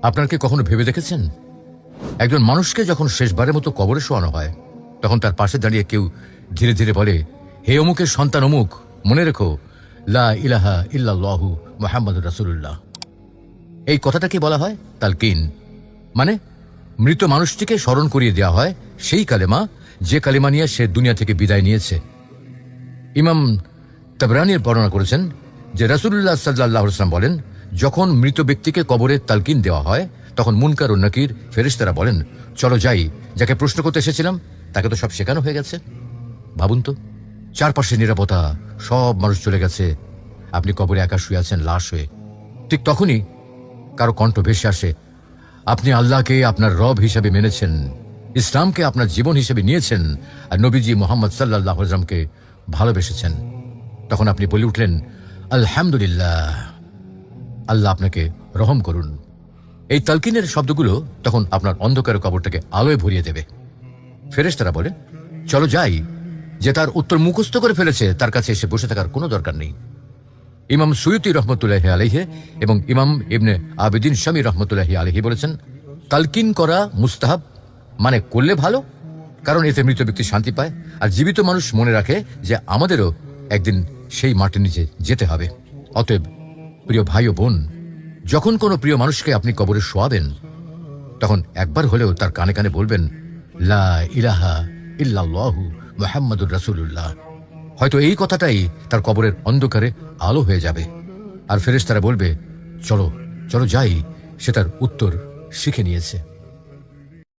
আপনার কি কখনো ভেবে দেখেছেন, একজন মানুষকে যখন শেষবারের মতো কবরে শোয়ানো হয়, তখন তার পাশে দাঁড়িয়ে কেউ ধীরে ধীরে বলে, হে অমুকের সন্তান অমুক, মনে রেখো লা ইলাহা ইল্লাল্লাহু মুহাম্মাদুর রাসূলুল্লাহ। এই কথাটাকে বলা হয় তালকিন, মানে মৃত মানুষটিকে স্মরণ করিয়ে দেওয়া হয় সেই কালেমা যে কালেমা নিয়ে সে দুনিয়া থেকে বিদায় নিয়েছে। ইমাম তাবরানীর বর্ণনা করেছেন যে রাসূলুল্লাহ সাল্লাল্লাহু আলাইহি ওয়াসাল্লাম বলেন, যখন মৃত ব্যক্তিকে কবরে তালকিন দেওয়া হয় তখন মুনকার ও নাকির ফেরেশতারা বলেন, চলো যাই, যাকে প্রশ্ন করতে এসেছিলাম তাকে তো সব শেখানো হয়ে গেছে। ভাবুন তো, চারপাশে নিরাপত্তা, সব মানুষ চলে গেছে, আপনি কবরে একা শুয়ে আছেন লাশ হয়ে। ঠিক তখনই কারো কণ্ঠ ভেসে আসে, আপনি আল্লাহকে আপনার রব হিসেবে মেনেছেন, ইসলামকে আপনার জীবন হিসেবে নিয়েছেন, আর নবীজি মুহাম্মদ সাল্লাল্লাহু আলাইহি ওয়াসাল্লামকে ভালোবেসেছেন। তখন আপনি বলে উঠলেন, আলহামদুলিল্লাহ, আল্লাহ আপনাকে রহম করুন। এই তালকিনের শব্দগুলো তখন আপনার অন্ধকার কবরটাকে আলোয় ভরিয়ে দেবে। ফেরেশতারা বলেন, চলো যাই, যে তার উত্তর মুখস্থ করে ফেলেছে তার কাছে এসে বসে থাকার কোনো দরকার নেই। ইমাম সুয়ুতি রহমতুল্লাহি আলাইহি এবং ইমাম ইবনে আবিদিন শামী রহমতুল্লাহি আলাইহি বলেছেন, তালকিন করা মুস্তাহাব, মানে করলে ভালো, কারণ এতে মৃত ব্যক্তি শান্তি পায়, আর জীবিত মানুষ মনে রাখে যে আমাদেরও একদিন সেই মাটির নিচে যেতে হবে। অতএব প্রিয় ভাই ও বোন, যখন কোনো প্রিয় মানুষকে আপনি কবরে শোয়াবেন, তখন একবার হলেও তার কানে কানে বলবেন, লা ইলাহা ইল্লাল্লাহু মুহাম্মাদুর রাসূলুল্লাহ। হয়তো এই কথাটাই তার কবরের অন্ধকারে আলো হয়ে যাবে, আর ফেরেশতারা বলবে, চলো চলো যাই, সে তার উত্তর শিখে নিয়েছে।